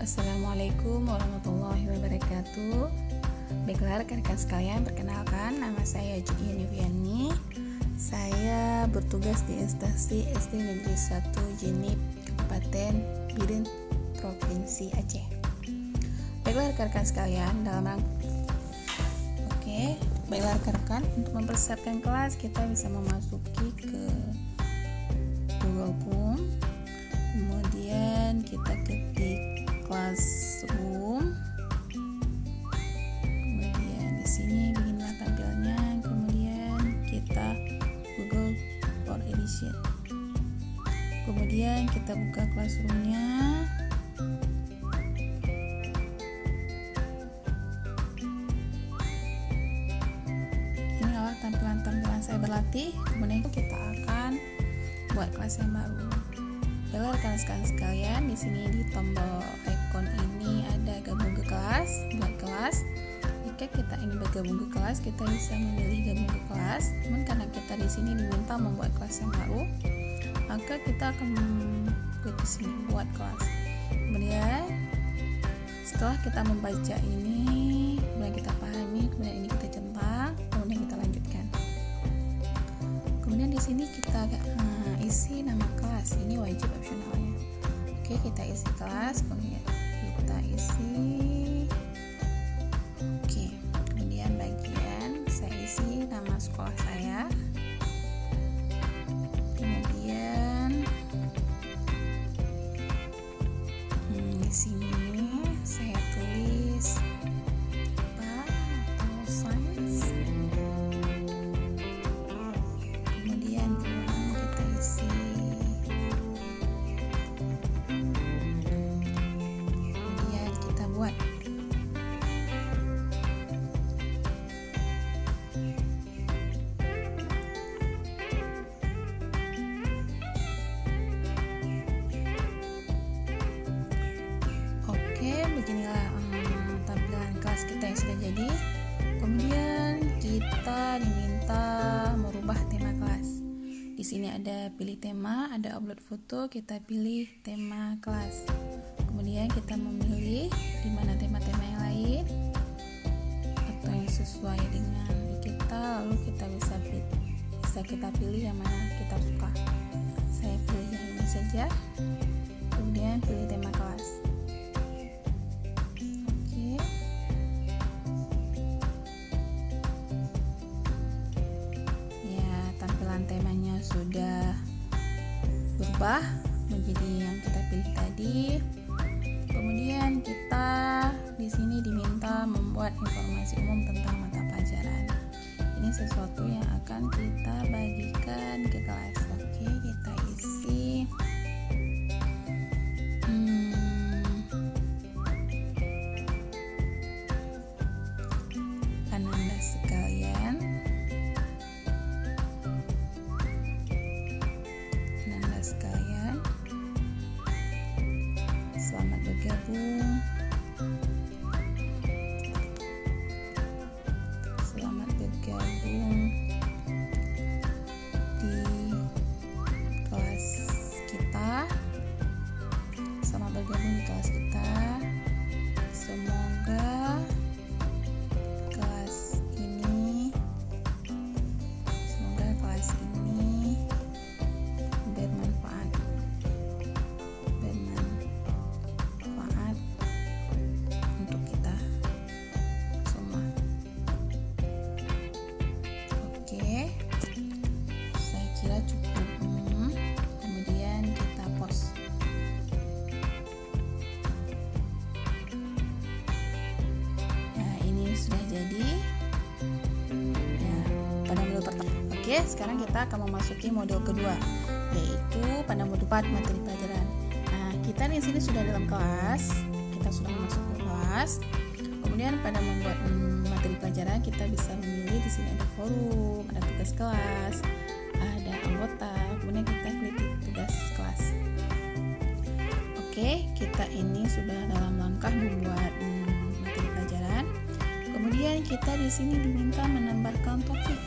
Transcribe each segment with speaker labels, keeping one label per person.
Speaker 1: Assalamualaikum warahmatullahi wabarakatuh. Baiklah rekan-rekan sekalian, perkenalkan nama saya Judia Niviani. Saya bertugas di instansi SD Negeri 1 Jenip, Kabupaten Biren, Provinsi Aceh. Baiklah rekan-rekan sekalian, baiklah rekan-rekan, untuk mempersiapkan kelas kita bisa memasuki ke Google Chrome. Kemudian kita ketik Classroom. Kemudian di sini beginilah tampilnya. Kemudian kita Google for Edition. Kemudian kita buka Classroom-nya. Inilah tampilan-tampilan saya berlatih. Kemudian kita akan buat kelas yang baru. Baiklah rekan-rekan sekalian, di sini di tombol icon ini ada gabung ke kelas, buat kelas. Jika kita ingin bergabung ke kelas, kita bisa memilih gabung ke kelas. Namun karena kita di sini diminta membuat kelas yang baru, maka kita akan klik di sini buat kelas. Kemudian setelah kita membaca ini, kemudian kita pahami, kemudian ini kita centang, kemudian kita lanjutkan. Kemudian di sini kita isi nama kelas, ini wajib opsionalnya. Oke, kita isi kelas, kemudian kita isi. Oke, kemudian bagian saya isi nama sekolah saya. Kemudian di sini saya tulis apa atau sains. Kemudian kita isi. Kemudian kita buat. Oke, beginilah tampilan kelas kita yang sudah jadi. Kemudian kita diminta merubah tema kelas. Di sini ada pilih tema, ada upload foto, kita pilih tema kelas. Kemudian kita memilih di mana tema-tema yang lain atau yang sesuai dengan kita, lalu kita bisa kita pilih yang mana kita suka. Saya pilih yang ini saja. Kemudian pilih tema kelas. Temanya sudah berubah menjadi yang kita pilih tadi. Kemudian kita di sini diminta membuat informasi umum tentang mata pelajaran. Ini sesuatu yang akan kita bagikan ke kelas. Oke, kita isi. Ananda sekalian. Selamat bergabung. Selamat bergabung di kelas kita. Selamat bergabung di kelas kita. Semoga kelas ini bermanfaat untuk kita semua. Oke, saya kira cukup. Kemudian kita post. Nah, ini sudah jadi ya, pada modul pertama. Oke, sekarang kita akan memasuki modul kedua, yaitu pada modul 4 materi pelajaran. Nah, kita di sini sudah dalam kelas. Kita sudah masuk ke kelas. Kemudian pada membuat materi pelajaran kita bisa memilih. Di sini ada forum, ada tugas kelas, ada anggota. Kemudian kita klik tugas kelas. Oke, kita ini sudah dalam langkah membuat materi pelajaran. Kemudian kita di sini diminta menambahkan topik.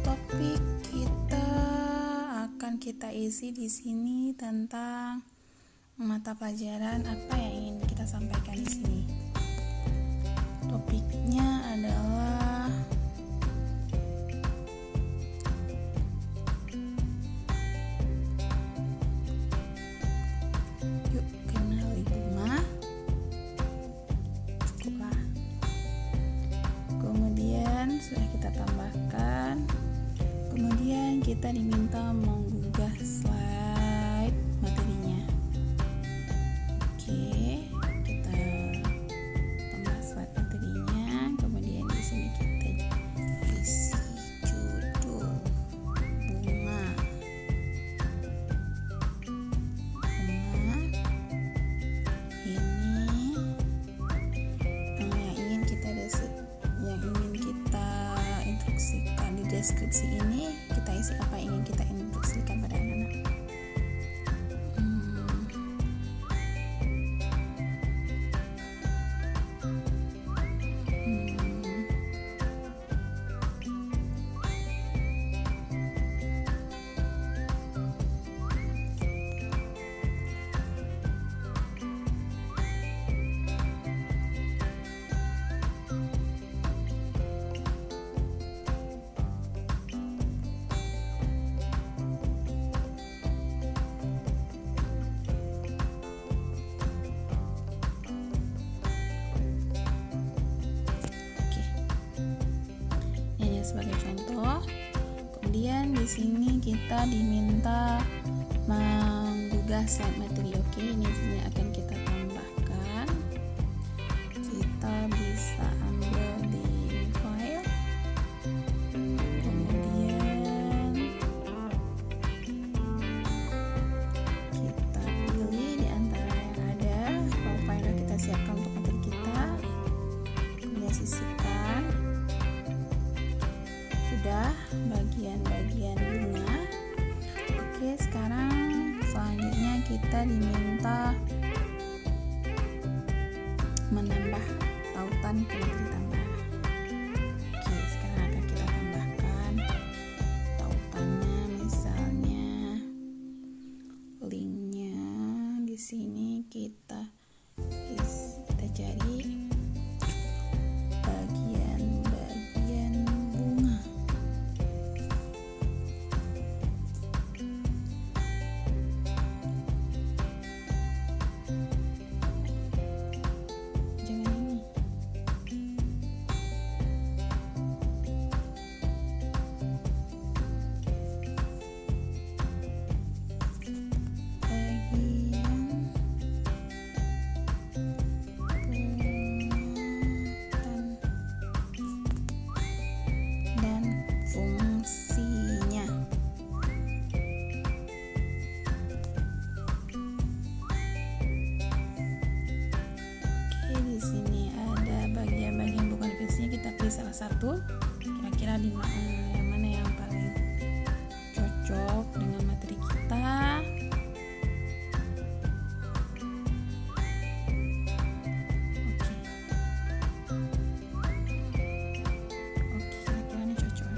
Speaker 1: Topik kita akan kita isi di sini tentang mata pelajaran apa yang ingin kita sampaikan di sini. Topiknya adalah yuk kenali bunga. Cukuplah. Kemudian sudah kita tambahkan. Kemudian kita diminta menggugah slide materinya. Oke, kita tambah slide materinya. Kemudian di sini kita isi judul bunga. Bunga ini yang ingin kita instruksikan di deskripsi ini. Kita isi apa yang ingin kita instruksikan pada anak-anak. Sebagai contoh, kemudian di sini kita diminta menggugah slide materi. Oke, ini di sini akan kita tambahkan. Kita bisa ambil di file, kemudian kita pilih di antara yang ada file yang kita siapkan untuk materi kita, kemudian sisihkan. Sudah bagian-bagian bunga. Oke, sekarang selanjutnya kita diminta menambah tautan ke materi tambah. Oke, sekarang akan kita tambahkan tautannya, misalnya linknya di sini kita cari bagian-bagian bunga. Salah satu kira-kira yang mana yang paling cocok dengan materi kita. Oke, kira-kira ini cocok.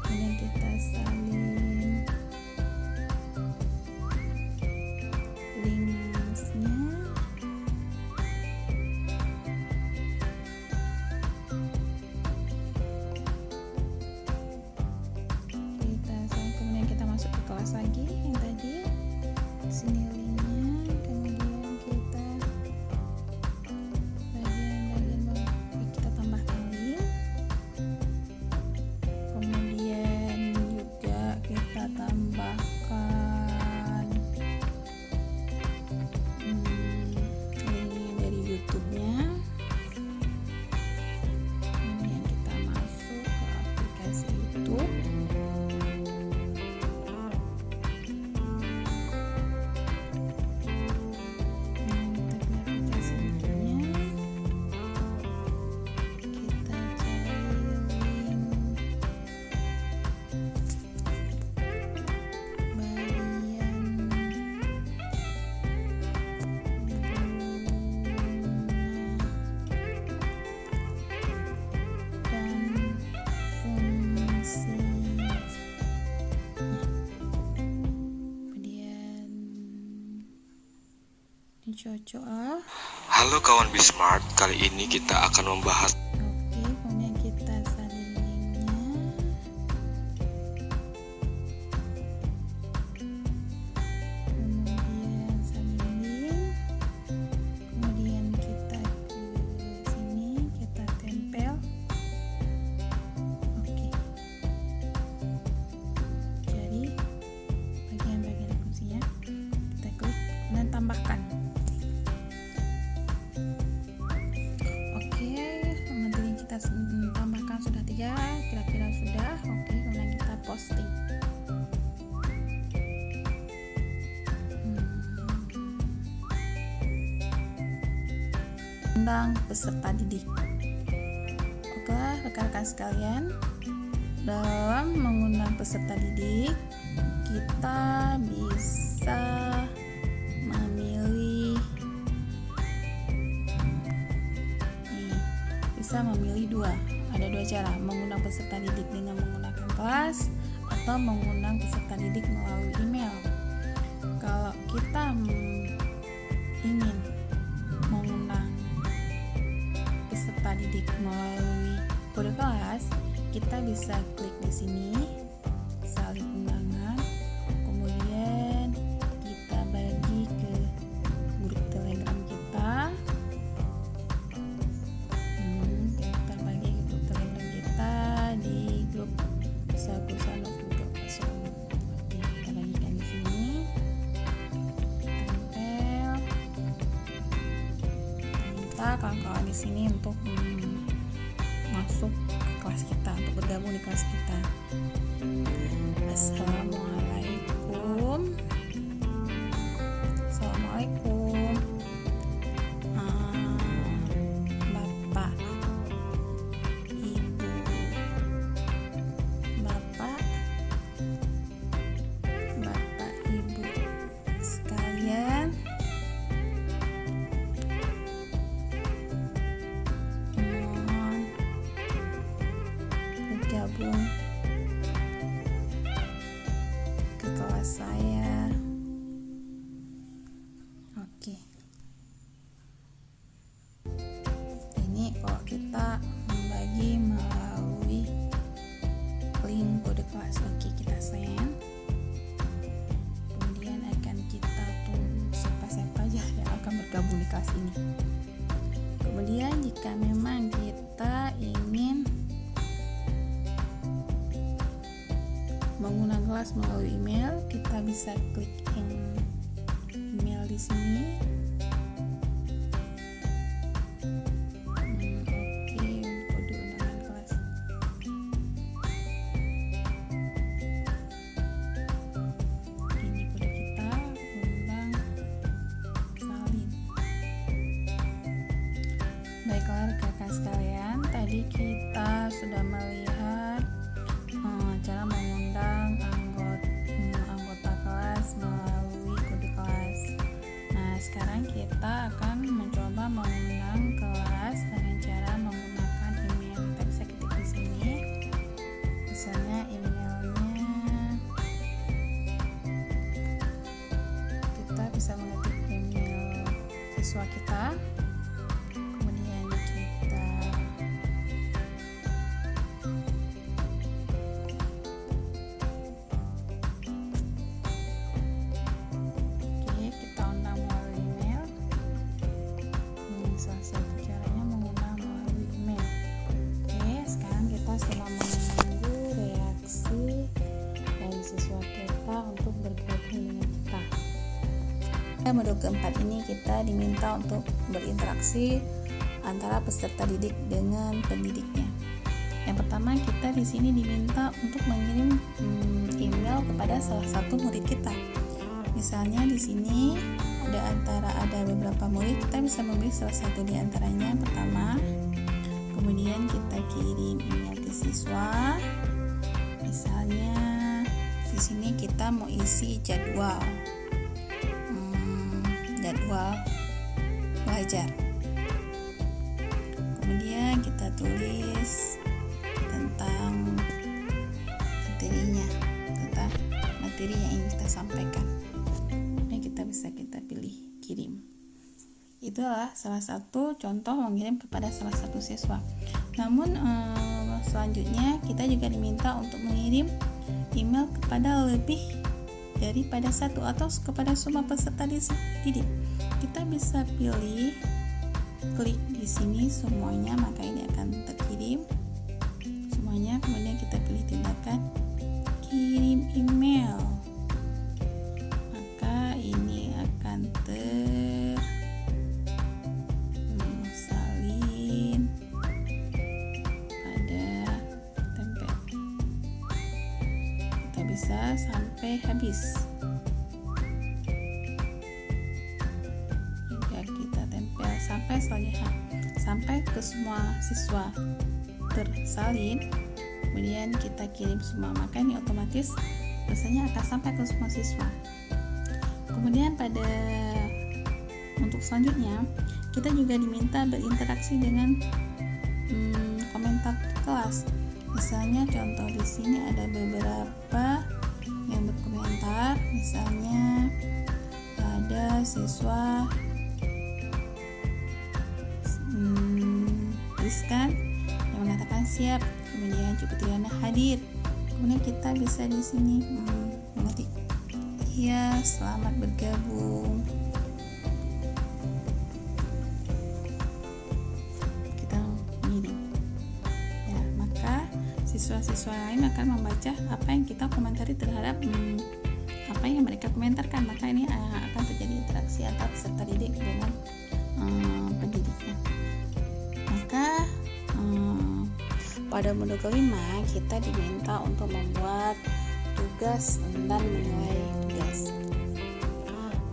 Speaker 1: Kemudian kita salin linksnya. dicocok lah.
Speaker 2: Halo kawan Bismart, kali ini kita akan membahas
Speaker 1: Oke, kemudian kita salin linknya. Kemudian salin link. Kemudian kita ke sini, kita tempel. Oke. Jadi bagian-bagian fungsinya kita klik dan tambahkan. Kita tambahkan sudah 3, kira-kira sudah. Oke, kemudian kita posting. Undang peserta didik. Oke, rekan-rekan sekalian, dalam mengundang peserta didik kita bisa memilih ada dua cara, mengundang peserta didik dengan menggunakan kelas atau mengundang peserta didik melalui email. Kalau kita ingin mengundang peserta didik melalui kode kelas, kita bisa klik di sini salin undangan, kemudian kita bagi ke grup Telegram kita. Kawan-kawan di sini untuk masuk ke kelas kita, untuk bergabung di kelas kita. Assalamualaikum. Bapak, Ibu sekalian, gabung ke kelas saya. Oke. Ini kalau kita membagi melalui link kode kelas. Oke, kita send. Kemudian akan kita tunggu siapa-siapa aja yang akan bergabung di kelas ini. Kemudian jika memang kita ingin menggunakan kelas melalui email, kita bisa klik email di sini. Oke, kode undangan kelas. Ini kode kita, undang salin. Baiklah rekan-rekan sekalian, tadi kita sudah melihat cara mengundang anggota kelas melalui kode kelas. Nah, sekarang kita akan mencoba mengundang kelas dengan cara menggunakan email. Kita bisa ketik di sini. Misalnya emailnya, kita bisa mengetik email siswa kita. Kemudian kita undang melalui email. Salah satu caranya mengundang melalui email. Oke, sekarang kita sedang menunggu reaksi dari siswa kita untuk bergabung dengan kita. Modul keempat ini kita diminta untuk berinteraksi antara peserta didik dengan pendidiknya. Yang pertama, kita di sini diminta untuk mengirim email kepada salah satu murid kita. Misalnya di sini ada beberapa murid, kita bisa memilih salah satu di antaranya. Pertama, kemudian kita kirim email ke siswa. Misalnya di sini kita mau isi jadwal belajar. Kemudian kita tulis tentang materi yang ingin kita sampaikan. Ini kita bisa pilih kirim. itulah salah satu contoh mengirim kepada salah satu siswa. Namun selanjutnya kita juga diminta untuk mengirim email kepada lebih daripada satu atau kepada semua peserta didik. Kita bisa pilih klik di sini semuanya, maka ini akan terkirim semuanya. Kemudian kita pilih tindakan kirim email, maka ini akan tersalin pada tempel. Kita bisa sampai habis. Jika kita tempel sampai selesai, sampai ke semua siswa tersalin, kemudian kita kirim semua, maka ini otomatis pesannya akan sampai ke semua siswa. Kemudian untuk selanjutnya kita juga diminta berinteraksi dengan komentar kelas. Misalnya contoh di sini ada beberapa yang berkomentar, misalnya ada siswa Rizkan yang mengatakan siap, kemudian Ciputriana hadir. Kemudian kita bisa di sini mengetik, ya selamat bergabung. Kita ngirim. Ya, maka siswa-siswa lain akan membaca apa yang kita komentari terhadap apa yang mereka komentarkan. Maka ini akan terjadi interaksi antar peserta didik dengan pendidiknya. Maka pada modul kelima kita diminta untuk membuat tugas dan menilai tugas.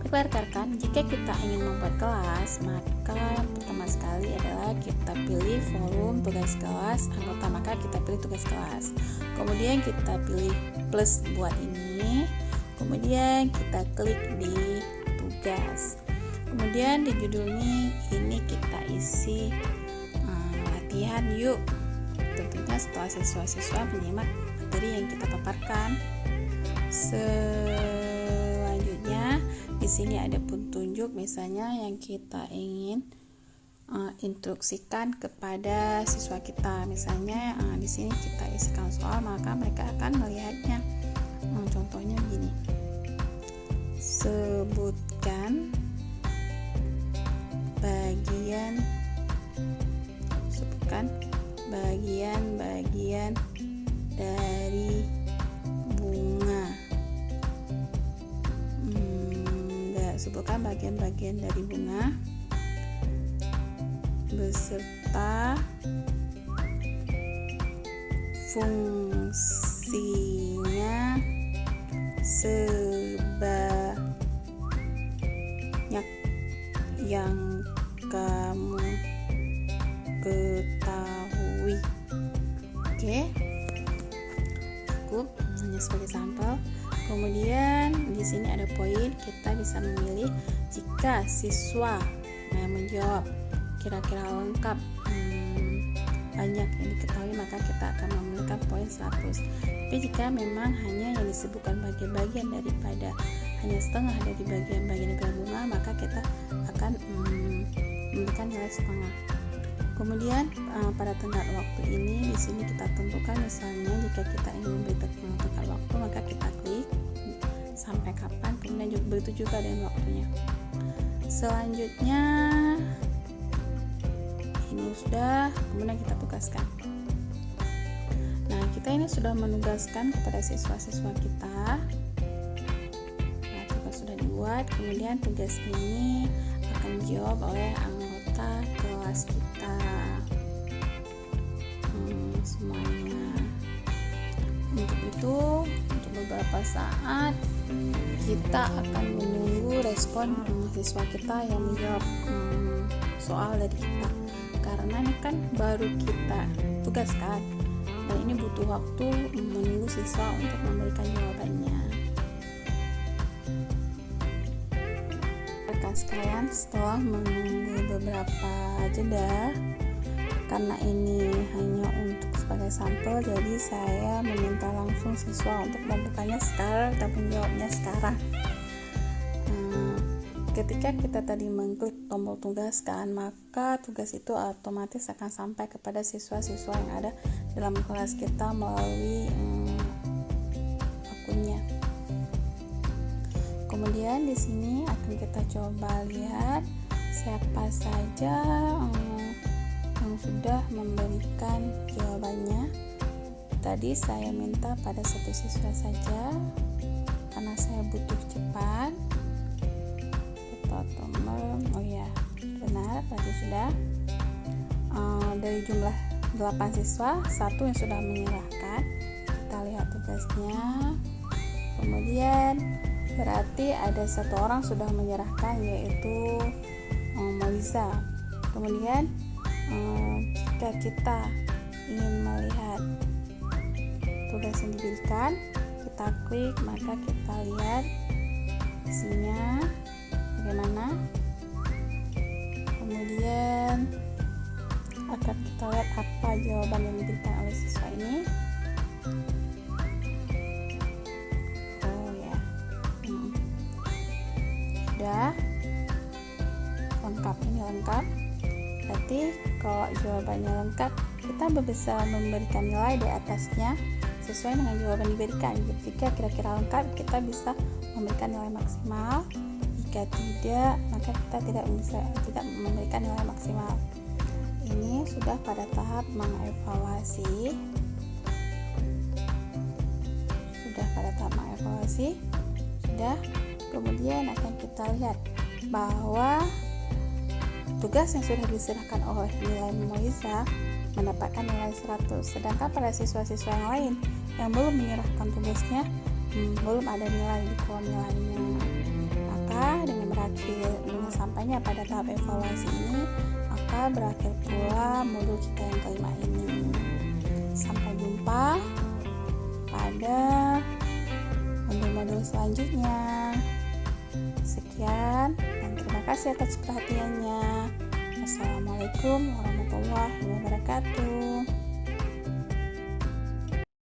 Speaker 1: Baiklah rekan-rekan, jika kita ingin membuat kelas, maka pertama sekali adalah kita pilih forum tugas kelas anggota, maka kita pilih tugas kelas. Kemudian kita pilih plus buat ini, kemudian kita klik di tugas. Kemudian di judulnya ini kita isi latihan yuk. Tentunya setelah siswa-siswa menyimak materi yang kita paparkan. Selanjutnya di sini ada petunjuk, misalnya yang kita ingin instruksikan kepada siswa kita. Misalnya di sini kita isikan soal, maka mereka akan melihatnya. Contohnya begini. Sebutkan bagian dari bunga. Sebutkan bagian-bagian dari bunga beserta fungsinya sebanyak yang kamu ketahui. Oke, cukup hanya sebagai sampel. Kemudian di sini ada poin, kita bisa memilih jika siswa yang menjawab kira-kira lengkap banyak yang diketahui, maka kita akan memberikan poin 100. Tapi jika memang hanya yang disebutkan bagian-bagian daripada hanya setengah dari bagian-bagian dari bunga, maka kita akan memberikan nilai setengah. Kemudian pada tenggat waktu ini di sini kita tentukan, misalnya jika kita ingin memberi tenggat waktu, maka kita klik sampai kapan, kemudian juga begitu juga dengan waktunya. Selanjutnya ini sudah, kemudian kita tugaskan. Nah, kita ini sudah menugaskan kepada siswa-siswa kita. Nah, tugas sudah dibuat, kemudian tugas ini akan dijawab oleh anggota kelas kita semuanya. Untuk itu, untuk beberapa saat kita akan menunggu respon siswa kita yang menjawab soal dari kita, karena ini kan baru kita tugaskan dan ini butuh waktu menunggu siswa untuk memberikan jawabannya. Rekan sekalian, setelah menunggu beberapa jeda, karena ini hanya untuk sebagai sampel, jadi saya meminta langsung siswa untuk membukanya sekarang dan menjawabnya sekarang. ketika kita tadi mengklik tombol tugaskan, maka tugas itu otomatis akan sampai kepada siswa-siswa yang ada dalam kelas kita melalui akunnya. Kemudian di sini akan kita coba lihat siapa saja yang sudah memberikan jawabannya. Tadi saya minta pada satu siswa saja karena saya butuh cepat. Tombol, oh ya, benar, berarti sudah. Dari jumlah 8 siswa, 1 yang sudah menyerahkan. Kita lihat tugasnya. Kemudian berarti ada 1 orang sudah menyerahkan, yaitu Moliza. Kemudian jika kita ingin melihat tugas yang diberikan, kita klik, maka kita lihat isinya bagaimana. Kemudian akan kita lihat apa jawaban yang diberikan oleh siswa ini. Oh ya, sudah lengkap, ini lengkap. Berarti kalau jawabannya lengkap, kita bisa memberikan nilai di atasnya sesuai dengan jawaban yang diberikan. Jika kira-kira lengkap, kita bisa memberikan nilai maksimal. Jika tidak, maka kita tidak memberikan nilai maksimal. Ini sudah pada tahap mengevaluasi. Sudah. Kemudian akan kita lihat bahwa tugas yang sudah diserahkan oleh nilai Moliza mendapatkan nilai 100. Sedangkan pada siswa-siswa yang lain yang belum menyerahkan tugasnya, belum ada nilai di kolom nilainya. Maka dengan sampainya pada tahap evaluasi ini, maka berakhir pula modul kita yang kelima ini. Sampai jumpa pada modul-modul selanjutnya. Sekian dan terima kasih atas perhatiannya. Wassalamualaikum warahmatullahi wabarakatuh.